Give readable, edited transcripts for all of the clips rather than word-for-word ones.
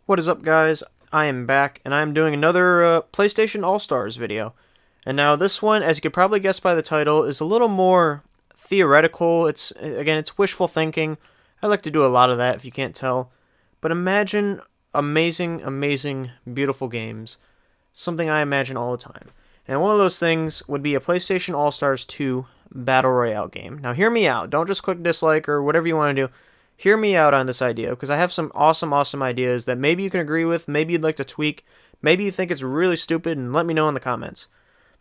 What is up, guys? I am back, and I am doing another PlayStation All-Stars video. And now this one, as you could probably guess by the title, is a little more theoretical. It's wishful thinking. I like to do a lot of that, if you can't tell. But imagine amazing, beautiful games. Something I imagine all the time. And one of those things would be a PlayStation All-Stars 2 Battle Royale game. Now, hear me out. Don't just click dislike or whatever you want to do. Hear me out on this idea, because I have some awesome ideas that maybe you can agree with, maybe you'd like to tweak, maybe you think it's really stupid, and let me know in the comments.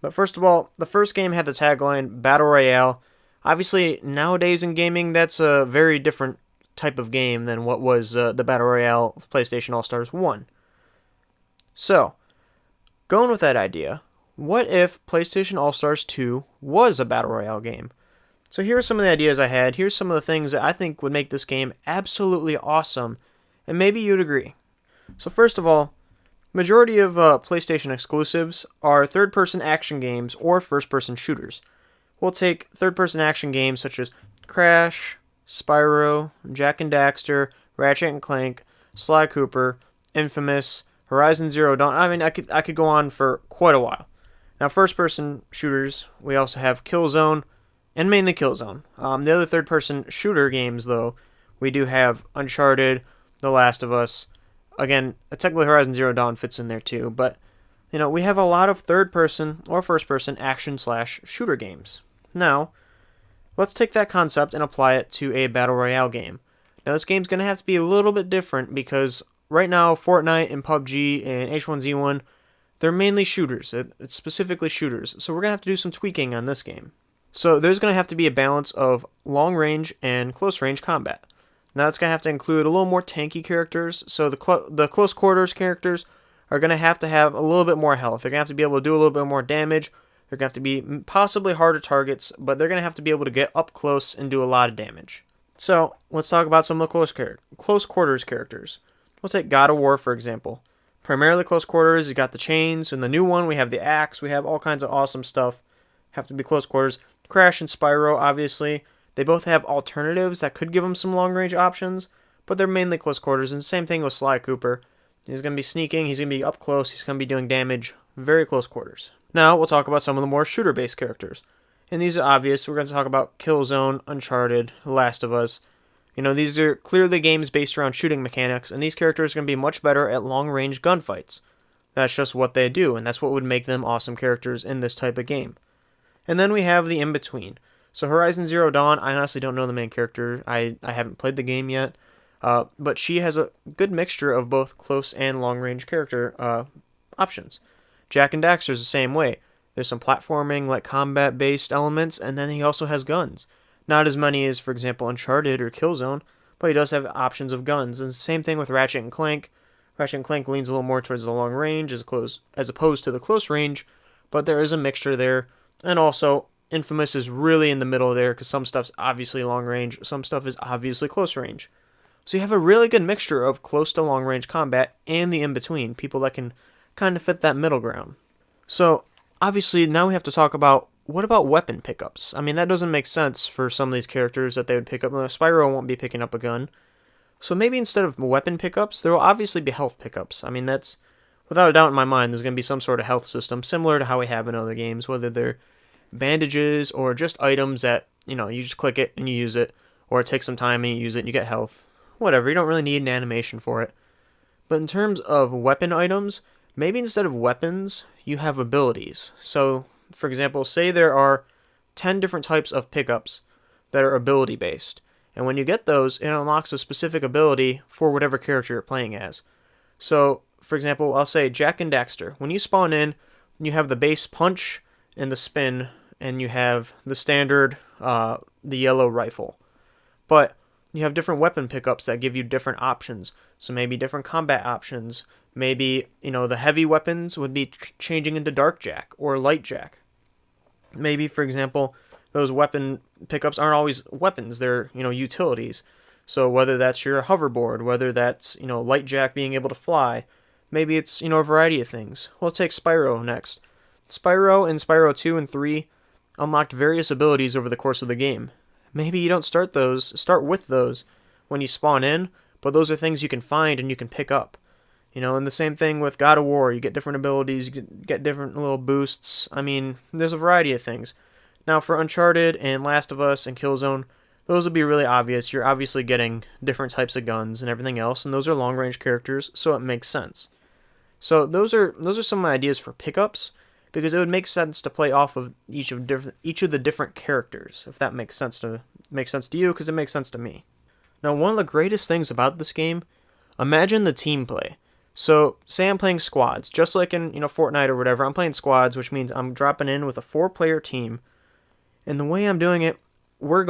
But first of all, the first game had the tagline, Battle Royale. Obviously, nowadays in gaming, that's a very different type of game than what was the Battle Royale of PlayStation All-Stars 1. So, going with that idea, what if PlayStation All-Stars 2 was a Battle Royale game? So here are some of the ideas I had. Here's some of the things that I think would make this game absolutely awesome, and maybe you'd agree. So first of all, majority of PlayStation exclusives are third-person action games or first-person shooters. We'll take third-person action games such as Crash, Spyro, Jak and Daxter, Ratchet and Clank, Sly Cooper, Infamous, Horizon Zero Dawn. I mean, I could go on for quite a while. Now, first-person shooters, we also have Killzone, and mainly Killzone. The other third-person shooter games, though, we do have Uncharted, The Last of Us. Again, technically Horizon Zero Dawn fits in there too, but we have a lot of third-person or first-person action/shooter games. Now, let's take that concept and apply it to a Battle Royale game. Now, this game's going to have to be a little bit different because right now, Fortnite and PUBG and H1Z1, they're mainly shooters. It's specifically shooters, so we're going to have to do some tweaking on this game. So there's going to have to be a balance of long-range and close-range combat. Now it's going to have to include a little more tanky characters, so the close-quarters characters are going to have a little bit more health. They're going to have to be able to do a little bit more damage. They're going to have to be possibly harder targets, but they're going to have to be able to get up close and do a lot of damage. So let's talk about some of the close-quarters characters. Let's take God of War, for example. Primarily close quarters, you got the chains. In the new one, we have the axe. We have all kinds of awesome stuff. Have to be close quarters. Crash and Spyro, obviously, they both have alternatives that could give them some long-range options, but they're mainly close quarters, and same thing with Sly Cooper. He's going to be sneaking, he's going to be up close, he's going to be doing damage, very close quarters. Now, we'll talk about some of the more shooter-based characters. And these are obvious. We're going to talk about Killzone, Uncharted, The Last of Us. These are clearly games based around shooting mechanics, and these characters are going to be much better at long-range gunfights. That's just what they do, and that's what would make them awesome characters in this type of game. And then we have the in-between. So Horizon Zero Dawn, I honestly don't know the main character. I haven't played the game yet. But she has a good mixture of both close and long-range character options. Jak and Daxter is the same way. There's some platforming, like combat-based elements, and then he also has guns. Not as many as, for example, Uncharted or Killzone, but he does have options of guns. And same thing with Ratchet and Clank. Ratchet and Clank leans a little more towards the long range as opposed to the close range, but there is a mixture there. And also, Infamous is really in the middle there because some stuff's obviously long range, some stuff is obviously close range. So you have a really good mixture of close to long range combat and the in-between, people that can kind of fit that middle ground. So, obviously, now we have to talk about, what about weapon pickups? I mean, that doesn't make sense for some of these characters that they would pick up. Spyro won't be picking up a gun. So maybe instead of weapon pickups, there will obviously be health pickups. I mean, that's, without a doubt in my mind, there's going to be some sort of health system, similar to how we have in other games, whether they're bandages or just items that, you just click it and you use it, or it takes some time and you use it and you get health. Whatever, you don't really need an animation for it. But in terms of weapon items, maybe instead of weapons, you have abilities. So, for example, say there are 10 different types of pickups that are ability-based. And when you get those, it unlocks a specific ability for whatever character you're playing as. So, for example, I'll say Jak and Daxter. When you spawn in, you have the base punch and the spin, and you have the standard, the yellow rifle. But you have different weapon pickups that give you different options. So maybe different combat options. Maybe, the heavy weapons would be changing into Dark Jak or Light Jak. Maybe, for example, those weapon pickups aren't always weapons. They're, utilities. So whether that's your hoverboard, whether that's, Light Jak being able to fly, maybe it's, a variety of things. Well, let's take Spyro next. Spyro in Spyro 2 and 3 unlocked various abilities over the course of the game. Maybe you don't start with those when you spawn in, but those are things you can find and you can pick up. And the same thing with God of War. You get different abilities, you get different little boosts. I mean, there's a variety of things. Now, for Uncharted and Last of Us and Killzone, those will be really obvious. You're obviously getting different types of guns and everything else, and those are long-range characters, so it makes sense. So those are some of my ideas for pickups, because it would make sense to play off of each of the different characters, if that makes sense to you, because it makes sense to me. Now, one of the greatest things about this game, imagine the team play. So, say I'm playing squads, just like in Fortnite or whatever. I'm playing squads, which means I'm dropping in with a 4-player team, and the way I'm doing it, we're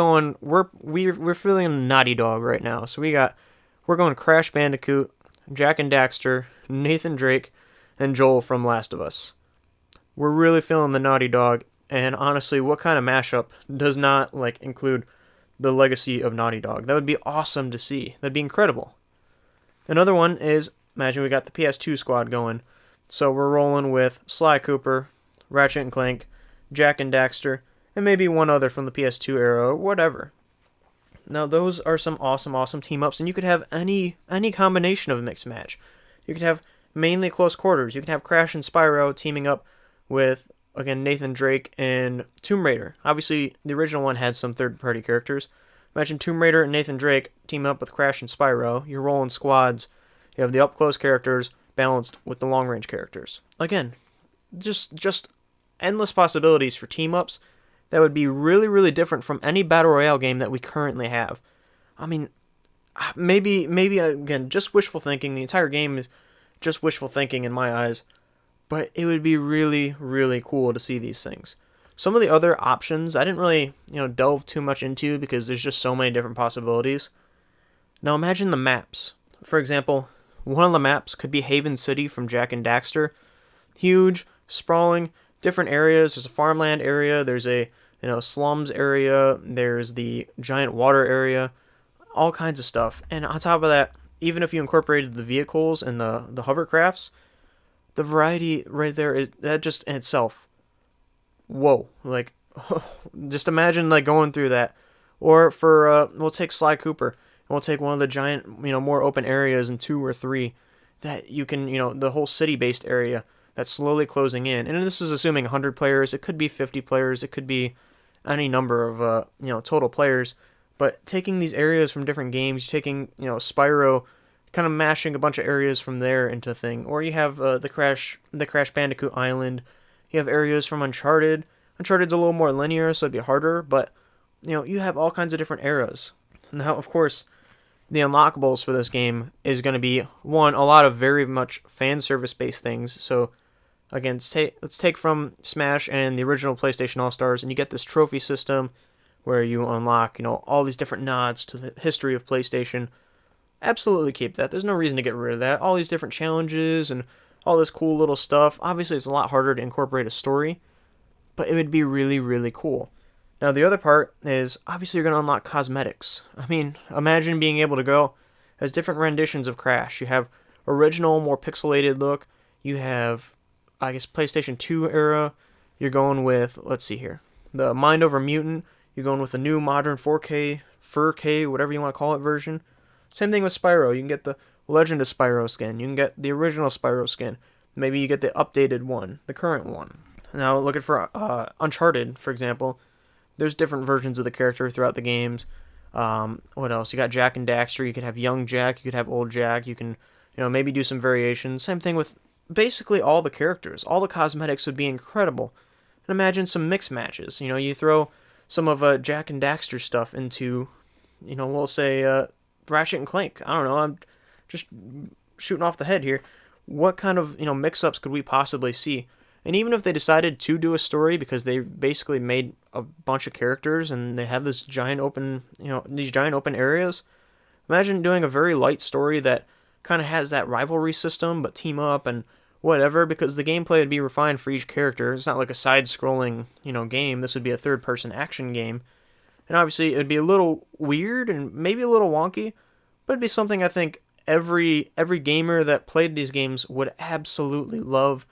feeling Naughty Dog right now. So we're going Crash Bandicoot, Jak and Daxter, Nathan Drake, and Joel from Last of Us. We're really feeling the Naughty Dog, and honestly, what kind of mashup does not include the legacy of Naughty Dog? That would be awesome to see. That'd be incredible. Another one is, imagine we got the PS2 squad going. So we're rolling with Sly Cooper, Ratchet and Clank, Jak and Daxter, and maybe one other from the PS2 era, or whatever. Now, those are some awesome team-ups, and you could have any combination of a mixed match. You could have mainly close quarters. You could have Crash and Spyro teaming up with, again, Nathan Drake and Tomb Raider. Obviously, the original one had some third-party characters. Imagine Tomb Raider and Nathan Drake team up with Crash and Spyro. You're rolling squads. You have the up-close characters balanced with the long-range characters. Again, just endless possibilities for team-ups that would be really different from any Battle Royale game that we currently have. I mean, maybe again, just wishful thinking. The entire game is just wishful thinking in my eyes. But it would be really cool to see these things. Some of the other options I didn't really, delve too much into because there's just so many different possibilities. Now imagine the maps. For example, one of the maps could be Haven City from Jak and Daxter. Huge, sprawling, different areas. There's a farmland area, there's a slums area, there's the giant water area, all kinds of stuff. And on top of that, even if you incorporated the vehicles and the hovercrafts, the variety right there is that just in itself. Whoa, just imagine going through that. Or for we'll take Sly Cooper, and we'll take one of the giant, more open areas in 2 or 3 that you can, the whole city-based area that's slowly closing in. And this is assuming 100 players. It could be 50 players. It could be any number of total players. But taking these areas from different games, taking Spyro, kind of mashing a bunch of areas from there into a thing. Or you have the Crash Bandicoot Island. You have areas from Uncharted. Uncharted's a little more linear, so it'd be harder. But you have all kinds of different eras. Now, of course, the unlockables for this game is going to be, one, a lot of very much fan service based things. So again, let's take from Smash and the original PlayStation All-Stars, and you get this trophy system where you unlock, all these different nods to the history of PlayStation. Absolutely keep that. There's no reason to get rid of that. All these different challenges and all this cool little stuff. Obviously, it's a lot harder to incorporate a story, but it would be really cool. Now, the other part is, obviously, you're going to unlock cosmetics. I mean, imagine being able to go as different renditions of Crash. You have original, more pixelated look. You have, I guess, PlayStation 2 era. You're going with, let's see here, the Mind Over Mutant. You're going with the new modern 4K, whatever you want to call it, version. Same thing with Spyro. You can get the Legend of Spyro skin. You can get the original Spyro skin. Maybe you get the updated one, the current one. Now, looking for Uncharted, for example. There's different versions of the character throughout the games. What else? You got Jak and Daxter. You could have young Jak. You could have old Jak. You can, maybe do some variations. Same thing with basically all the characters. All the cosmetics would be incredible. And imagine some mixed matches. You throw some of Jak and Daxter stuff into, we'll say Ratchet and Clank. I don't know. I'm just shooting off the head here. What kind of mix-ups could we possibly see? And even if they decided to do a story because they basically made a bunch of characters and they have this giant open, these giant open areas, imagine doing a very light story that kind of has that rivalry system, but team up and whatever, because the gameplay would be refined for each character. It's not like a side-scrolling, game. This would be a third-person action game. And obviously, it would be a little weird and maybe a little wonky, but it'd be something I think every gamer that played these games would absolutely love.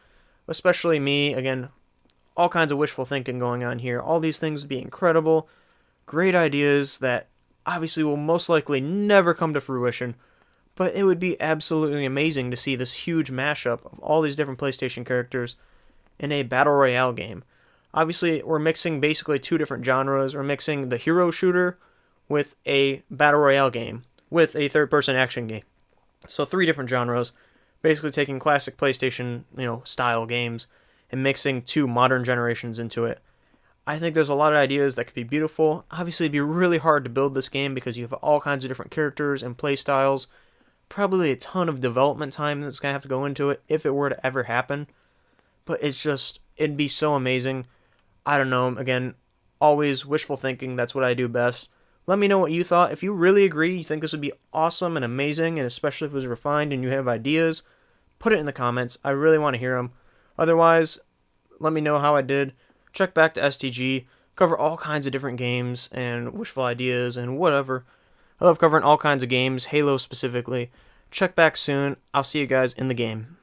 Especially me, again, all kinds of wishful thinking going on here. All these things would be incredible, great ideas that obviously will most likely never come to fruition, But it would be absolutely amazing to see this huge mashup of all these different PlayStation characters in a Battle Royale game. Obviously, we're mixing basically two different genres. We're mixing the hero shooter with a Battle Royale game, with a third-person action game. So three different genres, basically taking classic PlayStation, style games and mixing two modern generations into it. I think there's a lot of ideas that could be beautiful. Obviously, it'd be really hard to build this game because you have all kinds of different characters and play styles. Probably a ton of development time that's going to have to go into it if it were to ever happen. But it'd be so amazing. I don't know, again, always wishful thinking, that's what I do best. Let me know what you thought. If you really agree, you think this would be awesome and amazing, and especially if it was refined and you have ideas, put it in the comments. I really want to hear them. Otherwise, let me know how I did. Check back to STG, cover all kinds of different games and wishful ideas and whatever. I love covering all kinds of games, Halo specifically. Check back soon. I'll see you guys in the game.